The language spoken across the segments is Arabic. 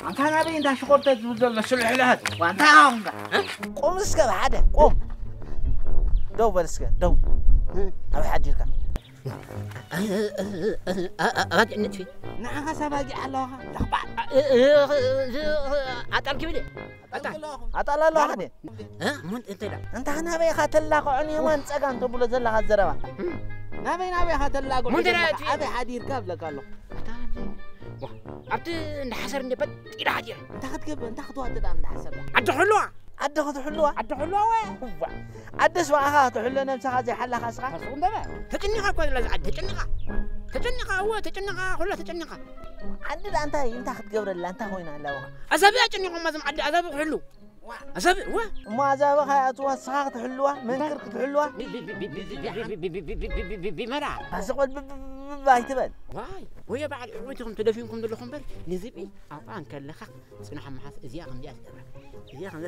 أنت أنا بين ده شغل تزود السلح لهذا وأنت هم قوم اسكت هذا قوم دو برسكت دو أبي حد يركب غادي نتفي نعم سباقي على لخبع أطال كبيرة أطال الله هذا ها مون أنت أنا بين خاتل لا قعني ما أنت أكان تقول زل هالزربة نبي خاتل لا قعني أبي حد يركب لك الله أبد نحسر نبت إلى حجر أنت خد أنت خد وقت ده نحسر عد حلوة عد خد حلوة عد حلوة عد اسمع خاطر حلوة نفسها زي حلا خاصة تجنقها كويس لا عد تجنقها هو تجنقها كلها تجنقها عد أنت خد قبر اللي أنت هوينا لو أزابي أجنقهم ما زم عد أزابي حلو أزابي ما أزابي خياتوا صاغت حلوة من كركت حلوة بمرع أسقط بايتبل واي ويا بعد عودكم تدفينكم دلكم بر نزبي أطعن كلخ سكنا حماس إزياء خمدي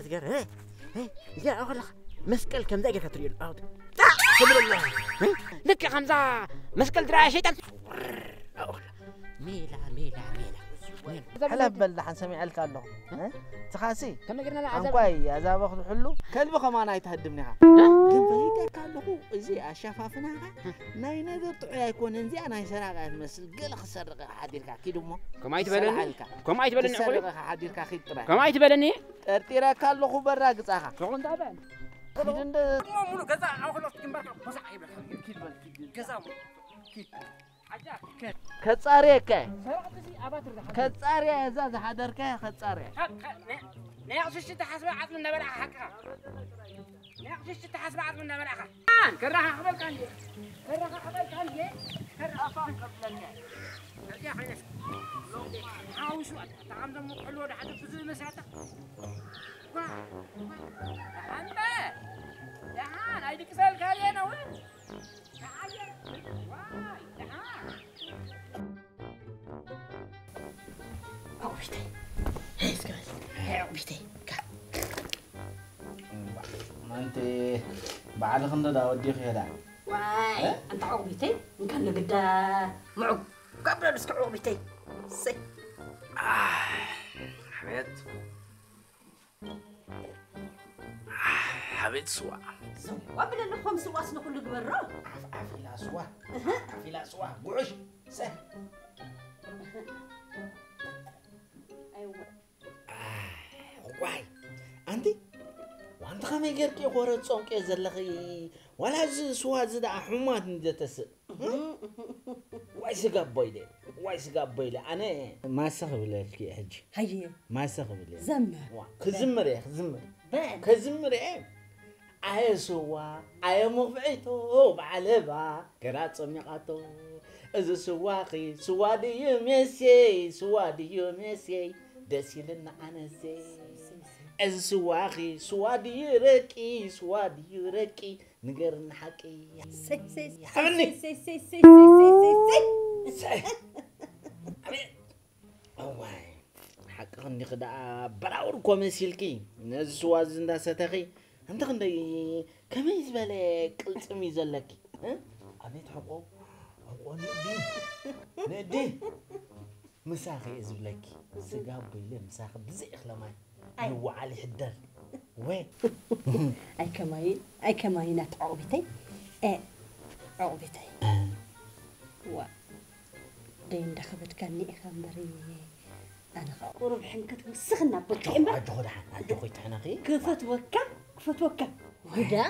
أسجر هي إزياء أغلق مسكال كم دقيقة كتريل أرض سبحان الله لك يا خمسة مسكال دراعي شيطان ميلا حلف بل حنسمع لك الله تخاسي كم قلنا لا عذاب كوي عذاب أخذ حلو كلبك ما أنا يتهدمنيها كم بيجي كله زي أشافافنا ناي نقدر يكون إنزي أنا يسرق مثل قل خسر حديرك كيدو ما كم عايت بلني سرق حديرك خيط ترى كم عايت بلني ترى كله خبر قصها شغل دابان كيدن ما مو كذا أو خلاص كمبر بس عيب كذا كتصاريك كتصاري زاد حدرك كتصاري ناقصش تحسب عظم النبلة حقها ناقصش تحسب عظم النبلة حقها كرها خبر كان كرها صار قبل يا حنس عاوز تعام دم حلو ده حد في مساته انت يا هان هيدي كسل كالي انا وين تعال واي يا هان عوبتي هيس كاس عوبتي ما انت بعد خندا داودي خيدا واي انت عوبتي كان لقدا معك قبل نسك عوبتي سي حبيت سوا قبل نخوم سوا سنو كل قبرة عفي لا سوا قعش سه ايوه واي انتي وانت خمي غيرك يقورت صونك زلخي ولا سوا زد حمات ندتس واي سقبويلي انا ما سخبلك يا حجي هي ما سخبلك زمر كزمر بان كزمر اي سوا اي مفعيتو بعلبا كرات صميقاتو از سواقي سوادي ميسي دسيلنا انا زي از سواقي سوادي ركي نقرن حقي سي حبني خندي خدا براور كومسيلكي نزوا زندا ستخي انت خندي كم يزبلك قلصم يزلك ها ابيت حقوق ندي مساخي يزبلك سقاب بيله مساخ بزي خلماي يوعى حدر وين اي كماين عقبتي عقبتي و دين دخبت كاني خمري أنا قرب حنكت وسخنا بكيمة أجوخي تحنقي كفت وكا ودا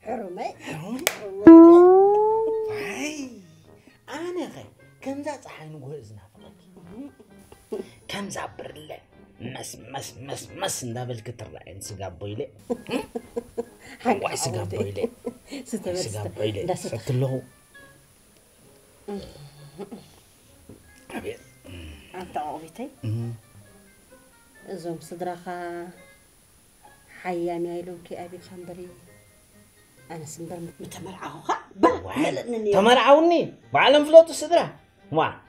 حرمي هاي أنا غي كم ذا صحين وهزنا فلك كم ذا برله مس ندابل كتر لعين سقاب بيلي واي سقاب بيلي سقاب بيلي ستلو أبي أنت عوبتي زوم صدرخا حيان يلوكي أبي خنبري أنا سنبر متمرعوها تمرعوني بعلم فلوت صدره ما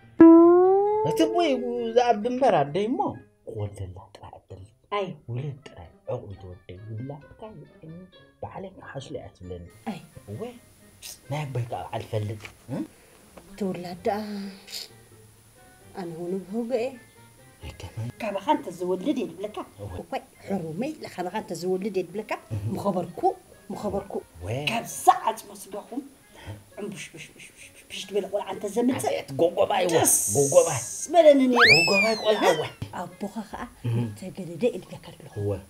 تبوي زعب بمبرا ديمو قلت الله ترى أي ولد ترى عقد ودي ولا كان بعلم حصل أتلن أي وين ما يبقى على الفلك تولد أنا هون بهوجة كمان كما خانت تزولد يدبلكا وكوي حرمي لخما خانت تزولد يدبلكا مخبركو كم ساعة مسبقهم بش تبي ولا عن تزمت جوجو باي ملنا نيرو جوجو باي ولا هو أبوها خا تقدر ده اللي له هو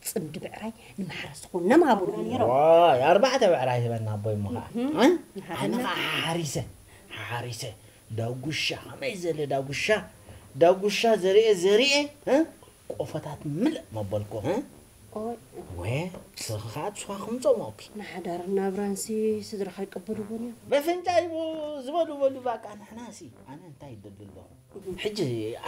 صمد بعراي نمحرس قلنا ما أبونا نيرو واي 4 بعراي بنا أبوي مها أنا حارسة داوغوشا ما يزال داوغوشا زريء ها قفتات ملء ما بالكو ها وين صخات شو خمسة ماكي نحضرنا برانسي صدر خي قبلوا بني بفنجاي زبلوا باك أنا حناسي أنا انتهي دلدل له حجي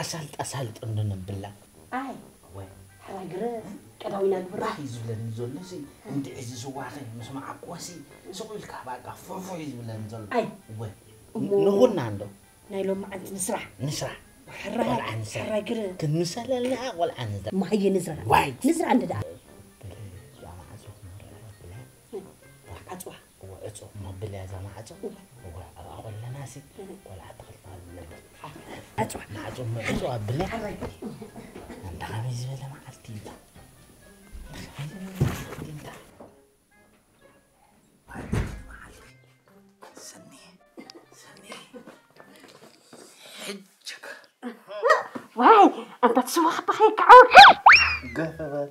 أسالت أننا بالله أي وين حراجر كداوينا راح يزولن زي انت عزيز واخي مسمع قواسي سوي الكعبة فوفو يزولن أي وين نقول عنده نايلو ما أنت نسرح حراجر كنسال لا ولا عن ما هي نزرع عند ده أتوه أتوه ما بلا زمان أتوه أقول لناسي ولا أتخلط أتوه ما أتوه بلا أنت خميس بلا ما ألتيبا سني حجك واي أنت تسوق بخيك عوك قفبر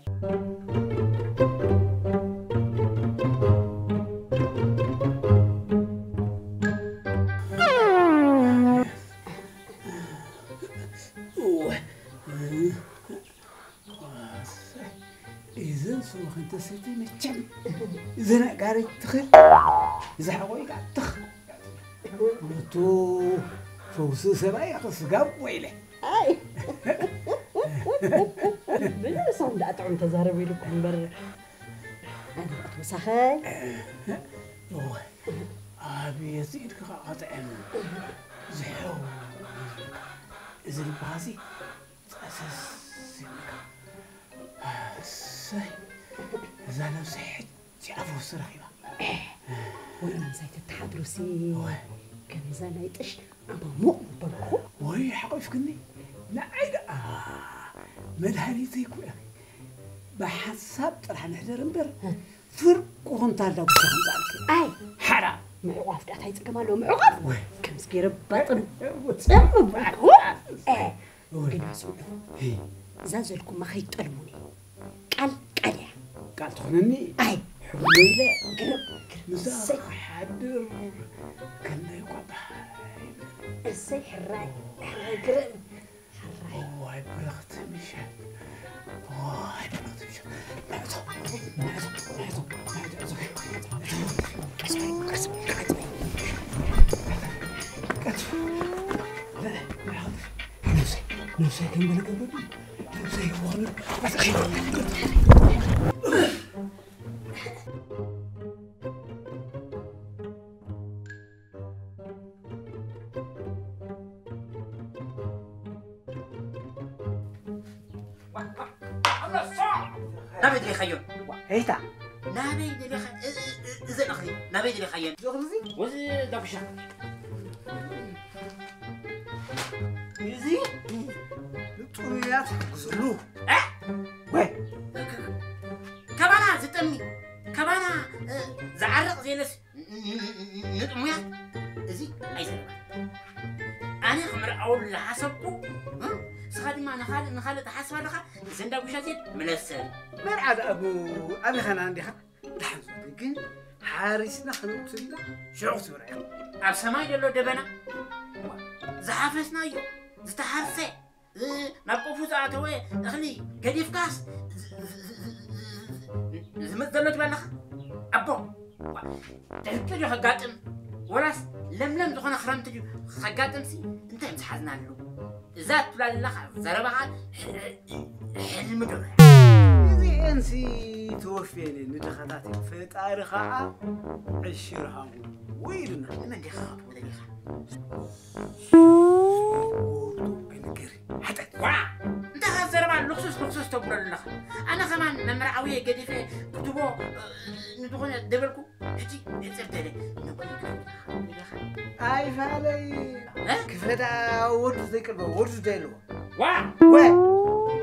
إذا سوق أنت سيتي متشم إذا أنا قاري تخل إذا حوي قاعد تخل تو فوسو سبايا قصقاب ويله أي بلا صوم لا أطعم تزهربي لكم بر أنا بقى مسخي أبي يزيد قطعم زحو إذا البازي أساس سي إذا أنا صحت جافو سرحيبا وإنا نسيت التحدرسي كان إذا نايتش أما مو بركو وي حقف كني لا عيدا مدهنيتي كل بحسب طرح نحضر نبر فرق وهنطار داو بشغل أي حرام معواف دات هاي تقمالو معواف كم سكير بطن تسمم معه قلنا سؤال زازلكم ما خيط تلموني قال تخنني أي حبني لا قرب مساق حدر كنا يقعد السي حراي قرب واي بلغت مشان واي بلغت مشان نفسي كم بلغ بلغ نفسي وانا نبي لي خيون هيتا نبي لي إذا أخلي نبي لي خيون زغزي وز دبشة يزي طويات زلو وين كبانا زتمي كبانا زعرق زي ناس نطميات زي أي زلمة أنا خمر أول حسبكو سخادي ما نخالد تحسب لك زندا وشاتين ملسل مرعد أبي خان عندي خا لحظة لكن حارسنا خلوتنا شعوت برعي أب سماي جلو دبنا زحافسنا يو زتحرفه نبقو فوزاتوي أخلي كديف كاس زمت زلت بلخ أبو تلتجو خقاتم وراس لم تخون خرمتجو خقاتم سي انت متحزنا له ذات بلا لله زربها حلم دور يزي انسي توفيني ندخلاتي فطاري خا عشرها ويلنا من دي خاط ولا دي خاط حتى وا انت زربها لخصوص تقول لله انا كمان ممرعويه قديفه كتبو ندخل دبلكو حتي صرتلي اي فعلي كيف هذا ورد زي كلمه ورد ديلو وا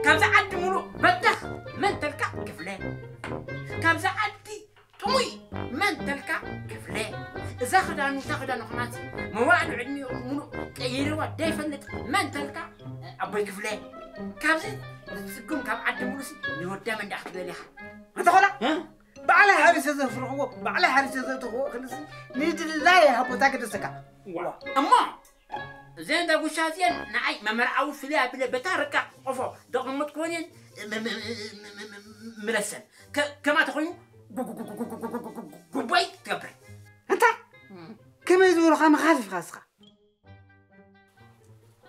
كم عد مولو بدخ من تلك كفلان كم عدي طوي من تلك كفلان اذا خدانو تاخدانو خمات مواد علمي مولو كيروا ديفنت من تلك ابوي كفلان كم سكم كم عد مولو سي نودا من داخل ليها انت خلا بعلى حارس زفرحو بعلى حارس زفرحو خلص نيد لا يا ابو تاك دسكا اما زين دا وشاتين نعي ممرعو فيها بلا بتاركا اوفو دغمت كونين ملسن كما تخوي قبي تقبل انت كما يزور خا مخالف خاصك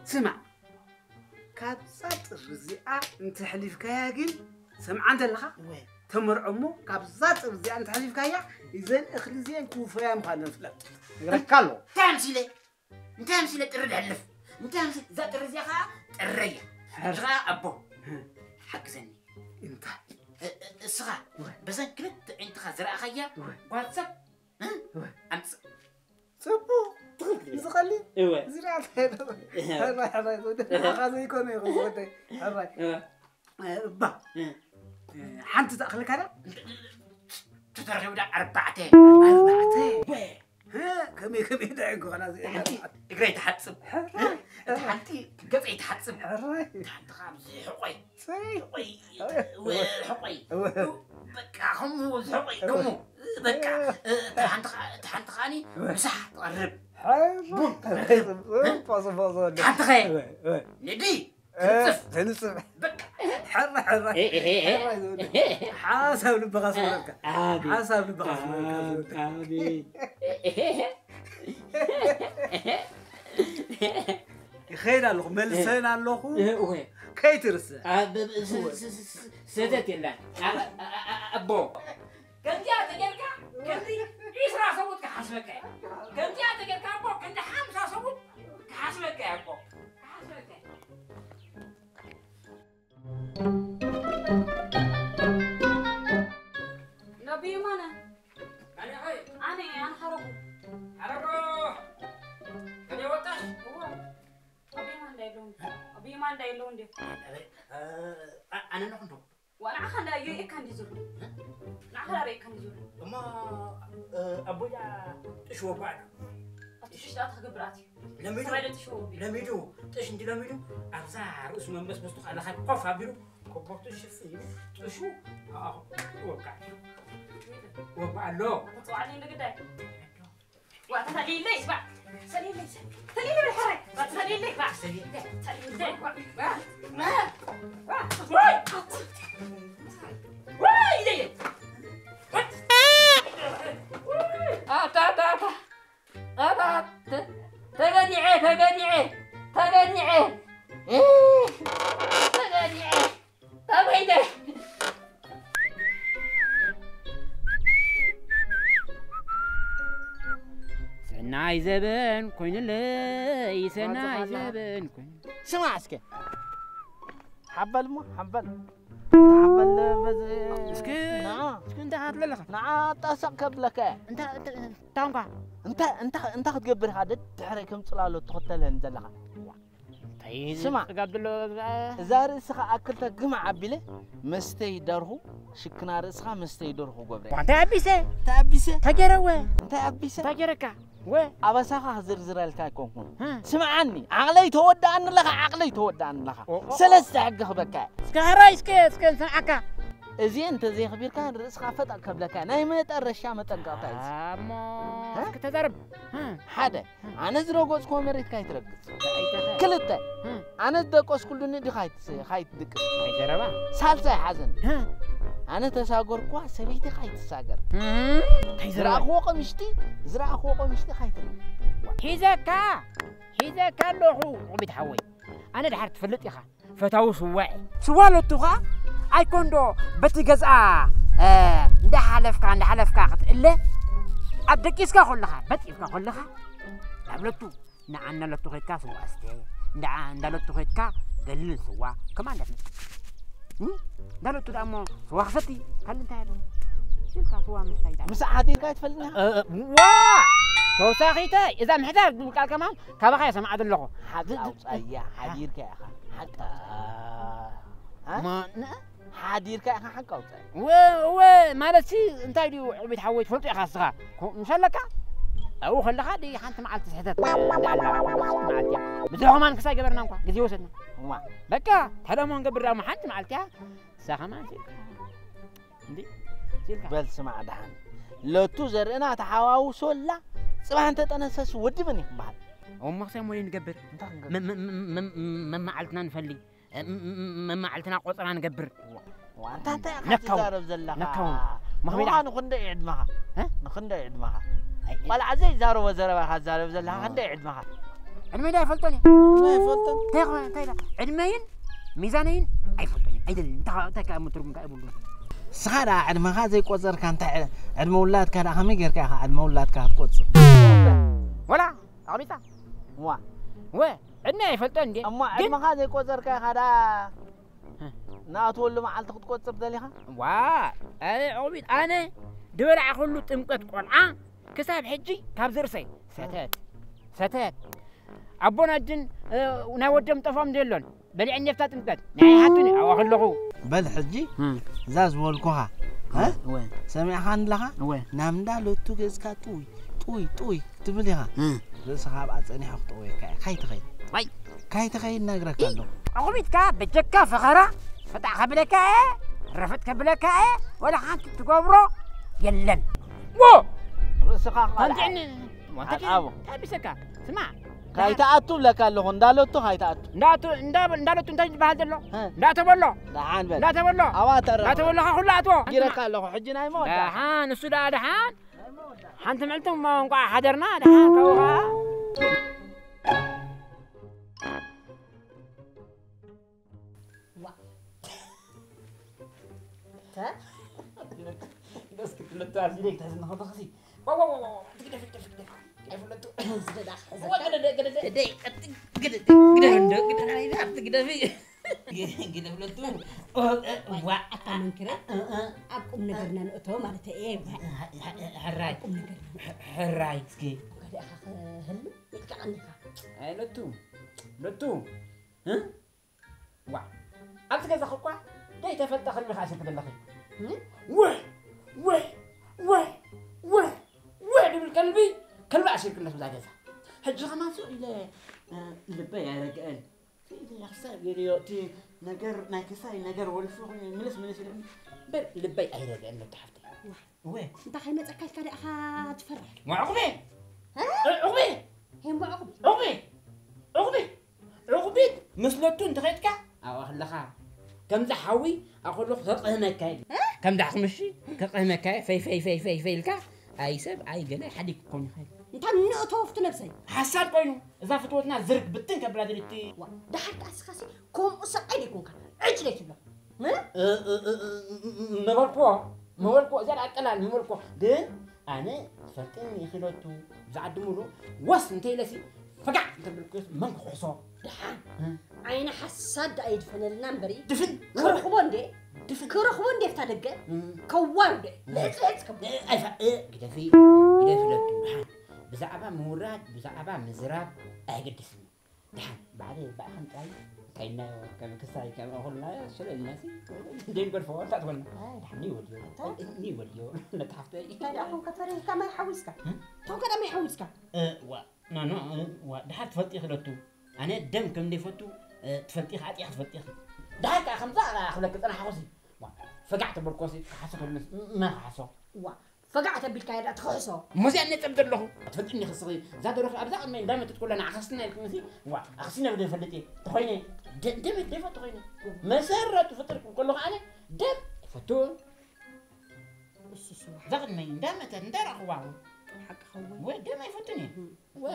سمع كابسات الرزيعة انت حليف كاياقين سمع انت لخا تمر عمو كابسات الرزيعة انت حليف كايا اذن اخلي زين كوفيا مخالف فلان ركالو تامسي ترد هلف تامسي ذات الرزيعة تريا غا ابو حقزني انت الصغار بس كنت انت خزر اخيا واتساب انت سبو زغلي ايوه زرعت هذا يكون يغزوتي هاي با حنت تاخلك هذا تترغي ودا 4 ها كمي دعكو خلاص اقري تحصب حنتي قطعي تحصب تحت خامس حقي حقي بكا هم حقي كمو بكا تحت خاني مسح تقرب فاصل تحت خي ندي تنصف حر حاسب لبغاس ولك حاسب لبغاس ولك خير الله ملسين الله كي ترسى سدت الله ابو كنت يا تجركا كنت يسرا صوتك حسبك كنت يا تجركا ابو كنت حمسه صوت حسبك يا ابو حسبك نبي مانا انا هاي انا حرقو كني وطاش ابي ما دايلون دي انا نحن وانا خندا يي كان ديزو نحن ري كان ديزو ما ابويا شو بعد اشتات خبراتي لميدو تش انت لميدو ارزار اسمه بس على خاطر قف ابيرو كبرت الشفي شو وقع له وعلي لقداي وتسالي ليش بقى سالي بالحرك سالي ليش بقى سالي ليش ما واي ليه تغني طب هيدا سناي زبن كوين لي سناي زبن كوين سمع اسكي حبل تعمل بس مسكين انت هات لك نعطسك قبلك انت تاونكا انت تقبر هذا تحرك كم صلالو تختلها نزلها سمع قبل زار اسخا اكلت جمع عبيله مستي درهو شكنا راسخا مستي درهو غبره وانت ابيسه تجروا انت ابيسه تجركا أبساخ زرزر لك يكون سمعني عقلي تودان لك سلست حق بك سكهراي سكن سمعك ازي انت زي خبير كان راسخا فتق قبلك ناي ما ترشا متنقاطاي اما كتدرب حدا انا زروغوس كومريت كاي ترقص كلته انا دقوس كلني دي خايت دقس جربا سالسه حزن أنا تساقر كوا سبيتي خايت تساقر زرع خوقة مشتي خايت حيزاكا لوحو وبيتحوي أنا دحرت فلت يخا فتاو سوالو توخا أيكون دو بتجزء ندا حلفكا إلا أبدك إسكا خلها نعملتو نعنا لتوخيتكا سواستي ندا لتوخيتكا دليل سوا كمان دفن دالو تدامو وقفتي هل انت هذا شلكا سوا مستيدا مساعدين كاي تفلنها وا توساخيته اذا محتاج قال كمان كبخا سمعت له ايا حدير كاي حتى ما حدير كاي حقا و مالتي انت دي عبيد حويت فلطي خاصها مشلكا او خلها دي حنت معلت سحتت معلت بزرو ما نكسا جبرنا انكو غزي وسدنا بكا حدا نقبر ما حنت معلتها ساخما اندي سيلكا بل سمع دحان لو تزرنا تحاواو سولا صباح انت تنسس ودي من يبال وما خصنا مولي نقبر ما معلتنا نفلي ما معلتنا قطرنا نقبر وانت تزارب زلها ما نخند يعدمها نخند يعدمها قال عزيز زارو وزربها زارب زلها خند يعدمها علمي لا يفلتني تاخو تايلا علمين ميزانين اي فلتني اي انت كمترم كابولو سخارا عدمها زي قصر كان تاع عدم ولاد كان اخمي غير كا عدم ولاد كا تقصر ولا عبيطه وا عدنا يفلتن دي اما عدمها زي قصر كا هذا ناتولو معلت تقصر دليها وا عبيط انا دبرع كله طمقت قلعه كساب حجي كاب زرسي ستات أبونا جن ونودم طفام ديلون بلي أني فتات مكت نعي حتوني أو خلقو بل حجي زاز والكوها ها وين سمع خان لها وين نام دالو توجز كاتوي تبليها بس خاب أتني حق توي كاي تخي نجرك كله أقولك كاب بتجكا فخرة فتح قبلك رفت قبلك ولا حانت تقبره يلن سخاق تنجعني أبو أبي سكا سمع كاي تأتو لك الله هندالو تو هاي تأتو ندالو تنتج بهذا لا تبلو دحان بل لا تبلو أواتر لا تبلو خلا أتو جرك الله حجنا يموت دحان السودا دحان حنت معلتم ما نقع حضرنا دحان كوها بس كنت لتعرف ليك تحس انه هذا خزي واو تقدر عفلتو زدك بالقلبي كلب عشير كله مزاجها حج ما سوء إلى لبي يا رجال إلى حساب يريوتي نجر ناكساي نجر والفوق ملس بل لبي أي رجال لو تحفتي وين انت خي متأكد كده أخا تفرح وعقبي عقبي هم عقبي مسلوتون تخيتك أو أخلها كم زحوي أقول له خطه مكاي كم دح مشي خطه مكاي في لك أي سب أي جنا حد يكون خير انت من توفت نفسي حساب كوينو إذا فتوتنا زرق بتنك بلادرتي دحرت أسخاسي كوم أصلا أيديكم كان عجلك لا مولكو زاد أكلان مولكو ده أنا فكرني خلوتو زاد مولو وصل انتي لسي فقع انت بالكوس منك حصو دحان عين حساد أيد فن النمبري دفن خرخبون دي دفن كرخون ديف تدق كوارد ليت كم أيفا كدفي لتو بزعبا مورات بزعبا مزراب أجد اسمي دحين بعدين بقى خمسة كأنه كم كساي كم أقولنا شو الناس دين بالفوار تقولنا ني وليو نتحفتي لا هو كتري كما يحوسك تو كده ما يحوسك و دحين تفتي خلتو أنا دم كم دي فتو تفتي خاتي تفتي دحين كخمسة خلك أنا حوسي فقعت بالكوسي حسب ما حسب فقعت بالكايدات خصو موزي أنا تبدل له تفدني خصوصي زاد روح أبزع من دائما تقول أنا عخسنا الكنسي وعخسنا بدي فلتي تخيني دم تخيني مسرة تفتر كله على دم فتون زاد من دائما تندر أخوه حق خوي ودم يفتني و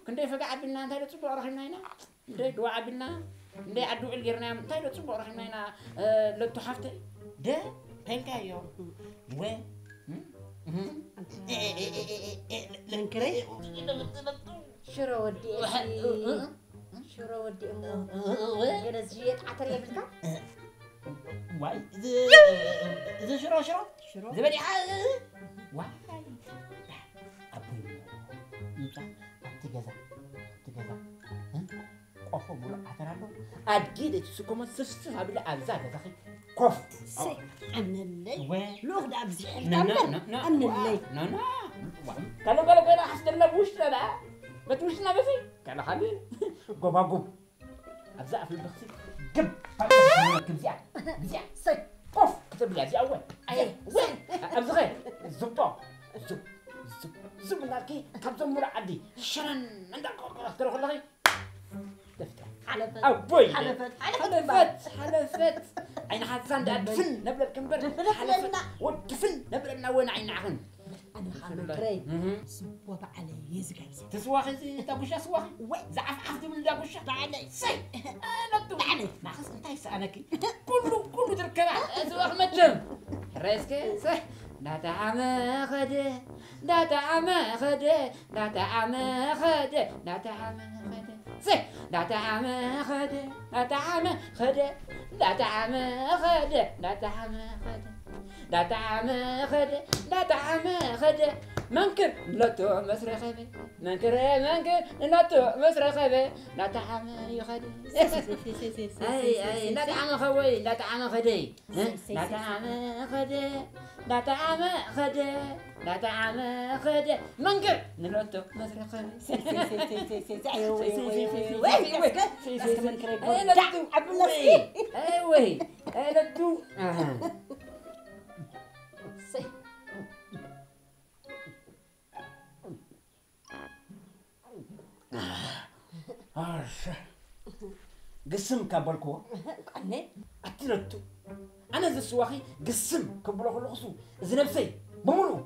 كنت فقع بينا تايلو تصبر رحمنا هنا ده دعاء بينا ده عدو الجرنا تايلو تصبر رحمنا هنا لو تحفتي ده تنكايو و منكري شرو ودي شرو ودي أمه جلسية عتري بلكا واي إذا شرو زبدي واي أبوي تجازا قفوا بولا عترالو أكيد تسكوم سفسف هبلا أبزاك زخي قف سي أمن الليل لوغ دا أبزي لا أمن الليل لا قالوا أنا حسنا بوشنا لا ما توشنا بفي كان حبيبي قوم أبزاك في البخسي جب كبزيع سي قف كتب لي أبزي أول أي وين أبزغي زبطة زب ناكي كبزة مرة عدي شرن عندك أختار خلاص دفتر حلفت أبوي حلفت عين حسان ده دفن نبلة كمبر حلفت ودفن نبلة نوين عين عهن أنا خالد كري سوا على يزقايس تسوا خزي تابوش أسوا زعف عفدي من دابوش تعالي سي أنا تعالي ما خص أنت يسألك كله تركب سوا أحمد جم رئيسك سي لا تعمى خده لا تعمى خده لا تعمى خده لا تعمى خده سي لا تعمى خده لا تعمى خده لا تعمى خده لا تعمى خده لا تعمى خده لا تعمى خده منكر لا تو مسرخه منكر لا تو مسرخه لا تعمى خده اي لا تعمى خوي لا تعمى خدي لا تعمى خده لا تعمى خده لا تعمى خده منكر لا تو مسرخه ايوه لا تو قسم كابلكو أتلتو أنا ذا سواخي قسم كبلو خلصو زنبسي بمولو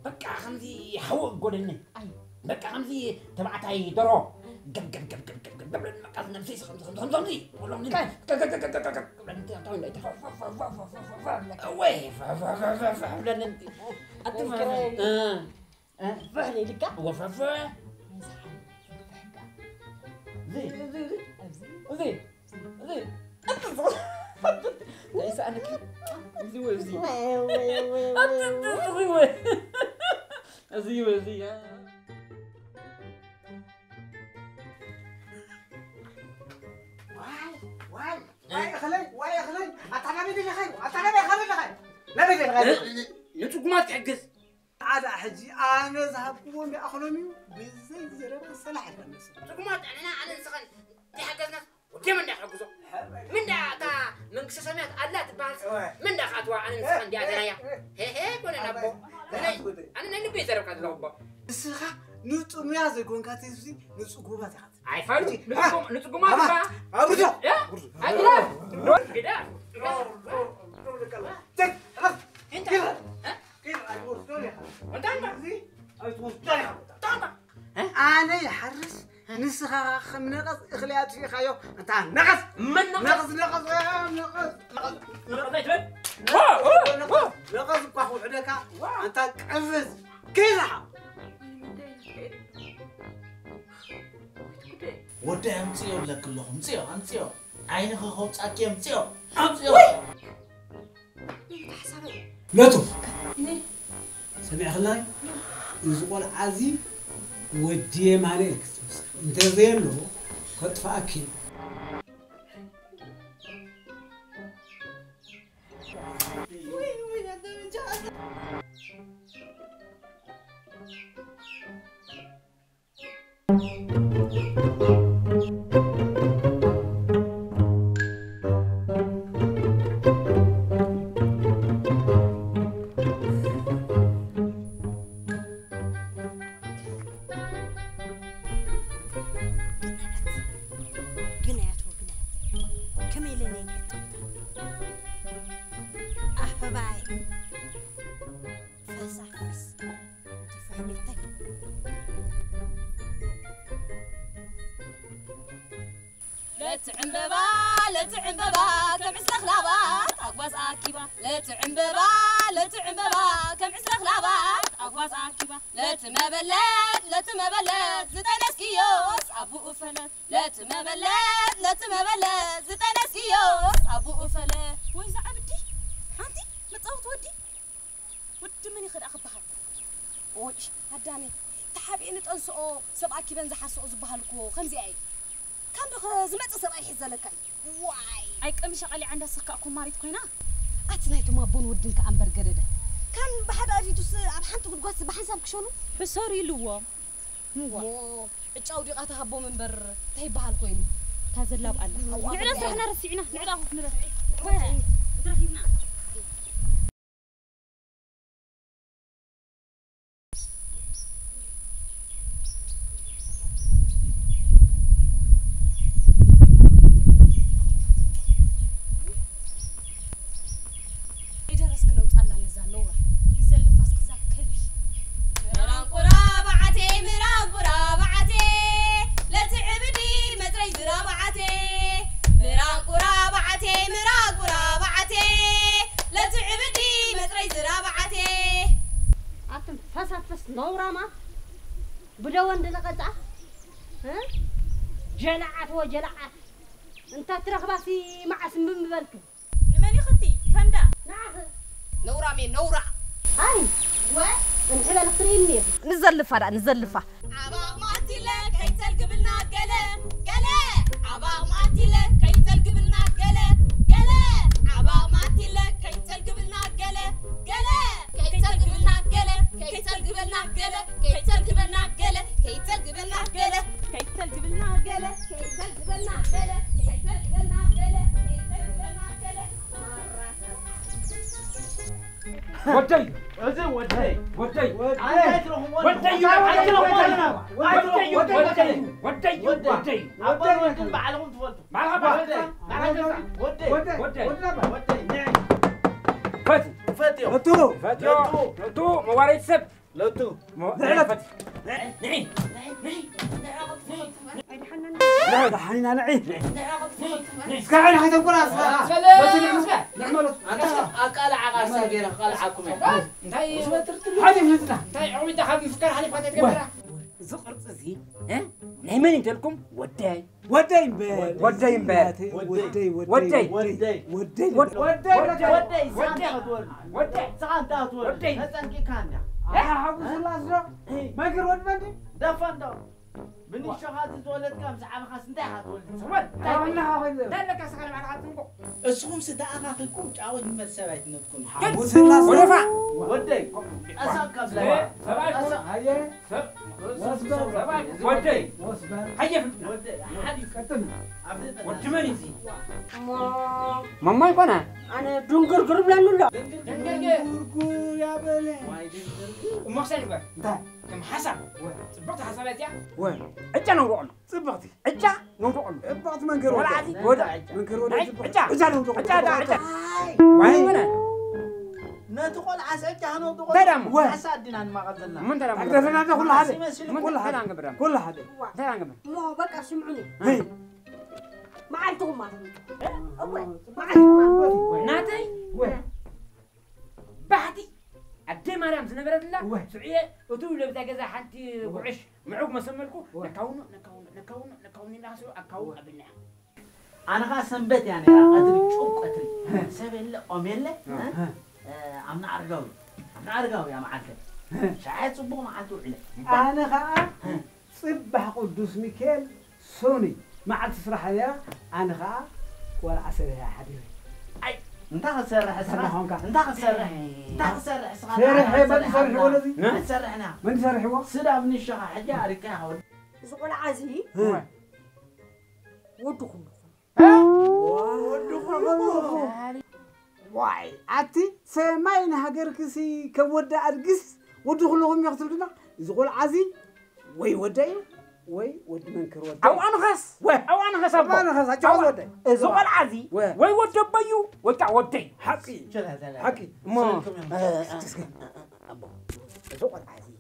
بقى خمزي حوق قولني بقى خمزي تبعتاي درو قب المقاس نمسيس خمزي والله مني فهلي لك وفافا زي ليس أنا كيف زي واي خلي أتعلمي دي خير أتعلمي خير لا بدي خير يتوق ما تحجز عاد حجي أنا ذهبون بأخلوني بزي زرار الصلاح الناس تقومات أنا سخن تحجزنا ودي من دحجزه من دا من كسسمات الله تبارك من دا خطوة أنا سخن دي أدريا هي كنا نبو أنا نبي زرار كذا لوبا السخا نتوم يا زكون كاتيسي نتوقوا باتي أي فارتي نتوقوا ما تبا أبدا يا أيوة كده تك أنت كيف أقول ستوري أنت أنا يحرس نسخة خمنقص إخليات في خيو أنت نقص من نقص باخذ عندك أنت قفز كذا ودي أمسيو لك كلهم أمسيو عينك خوت أكيم تيو أمسيو لطف سمع خلاي يزقول عزيز ودي مالك انت زين له خطف أكيد لا تعمببا كم عسر خلابات أقواس أكيبا لا تعمببا كم عسر خلابات أقواس أكيبا لا تمبلت زتنسكيوس أبو أفلت لا تمبلت زتنسكيوس أبو أفلت ويزا عبدي حانتي متصوت ودي مني خد أخبها وش هداني تحبي إن تنسوا سبعة كيبان زحسوا زبهالكو خمسة أي كم زمت سبعة حزلك واي أي كم شغالي عندها سكاكم ماريت كوينا أتنايتو ما بون ودنك أمبر جردة كان بحد أريدوس أبحنتو بالقواس بحسابك شنو حساري لوا مو الجودي قاتها بو من بر تهيب بهالكوين تازلاب الله نعرف إحنا رسينا نعرف نرسي درهينا نورما بدو عندنا قطعة ها جلعت وجلعت انت ترخبا في معسم بمبلك لمن يختي فندا نعم نورا هاي ونحل القريني نزلفها عباق ماتي لك كي تلقبلنا قلا عباق ماتي لك كي تلقبلنا قلا عباق ماتي لك كي تلقبلنا قلا كي تلقبلنا قلا كي تلقبلنا قلا كي تلقبلنا قلا كي تلقبلنا قلا كي تلقبلنا قلا كي تلقبلنا قلا كي تلقبلنا قلا كي تلقبلنا قلا ودي أزين ودي أبغى يمكن بعلهم تفضل فتي لوتو موارد سب لوتو نعي لا حنين نعي اسكعين هذا كلها أقال عقاسة غير أقال حكم هاي هذه مثلها هاي عمي دخل مفكر حالي فاتت كبيرة زقر زين ها نايمين انت لكم وداي بني شغال تولد كم ساعة خاص انتهت ولد سوت ده لك اسخن على عاتكم اسهم سداقة خلكم تعاود من السبعة نتكون ورفع ودي أساق قبل هيا ودي هيا ودي حدي كتم والجمالي زي ماما يكون أنا دنقر قرب لأنه دنقر يا بلي وما خسر بقى كم حسب صبغت حسابات يا وين اجا نروح صبغتي اجا نروح ابغت منقر ولا عادي ولا منقر ولا اجا نروح اجا وين وين نتقول عساك هانو تقول ترام عسادنا ما قدرنا من ترام قدرنا كل حد كل حد ترام مو بقى سمعوني هي ما عندهم ما ناتي بعدي أدي مريم زنبرد الله سعية وتقول له بتجازى حتى وعش معوق ما سملكوا نكون الناس أكون أبناء أنا خا سنبت يعني أدري شوك أدري سبيل أميلة أمنا أرجعوا يا معلم شاهد صبوا معلتو عليه أنا خا صبح قدوس ميكيل سوني مع تسرح يا أنا خا ولا عسل يا حبيبي أي أنت خسر سرحهم أنت خسر سرح من سرح ولدي من سرحنا من سرح هو سدا من الشقة حاجة أركاها زقول عزي ودكم واي عتي سماين هاجر كسي كودا أرجس ودخلهم يقتلنا يقول عزي وي وداي وي ود منكر وداي أو أنا خس أو أنا خس أنا خس أجاوز وداي زقل عزي وي ودبيو وتع ودي حقي حقي ما أبو زقل عزي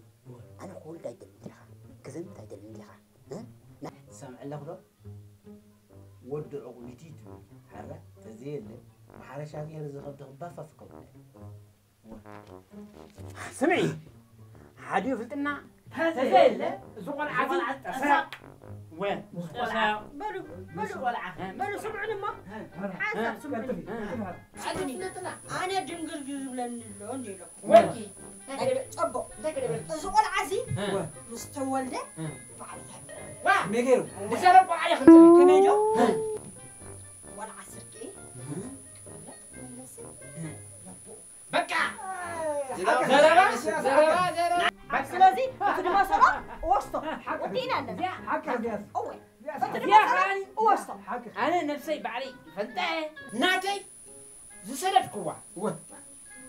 أنا أقول دايد المدرخة كذا دايد المدرخة ها سامع الله ده ود عقلتي حرة تزيل وحرة شاقي رزق بافا فكوا سمعي حديث لنا تزيل زقل عزي أساق وين بلو سمعني ما حاسب سمعني أنا جنجر جزبلن اللون جيلو وين أبو زقول عزي مستوى له واه ميجيرو بسرب على خمسة كميجو ولا عسركي بكا سلازي تدي ما صار وسطه ودينا لنا حكى بياس أول يا خاني وسطه حكى أنا نفسي بعلي فانتهي ناتي زسلت قوة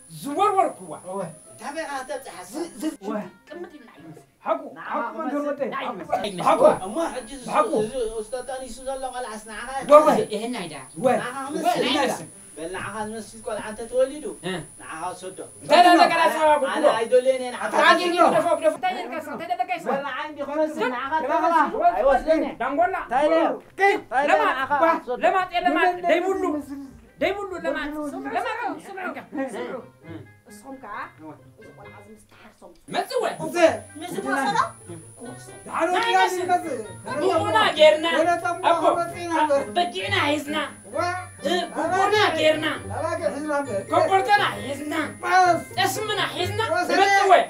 زور قوة تابع تحسن كمتي من حقو حقو من دروتي حقو أما حجز حقو. أستاذ تاني سوزان لو على عسنا إيه هنا وين بل نعها مسجد كل عن تتولدوا ها نعها صدق لا كلا سوا أنا أيدولين أنا تعالي نيجي فوق ده تاني كسر تاني ده كسر ولا عندي خمس نعها أيوة سلني دانغولا تايلر لما دايمولو لما سمعوا الصوم كعا زقول عزي مستحرصهم ما تسوي نزل وصله تعالوا يا سيدي بونا جيرنا أبو بدينا عايزنا بونا جيرنا كبرتنا عايزنا اسمنا عايزنا ما تسوي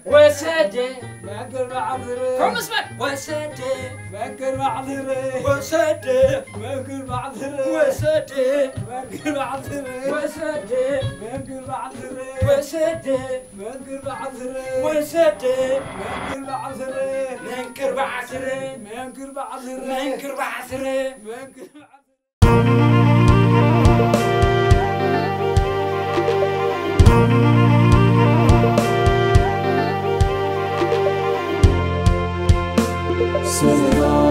وسادة باكر معذري كم اسمك وسادة باكر معذري وسادة باكر معذري وسادة باكر معذري وسادة باكر معذري وسادة باكر معذري وسادة باكر معذري منكر بعسرة باكر معذري منكر بعسرة باكر معذري Say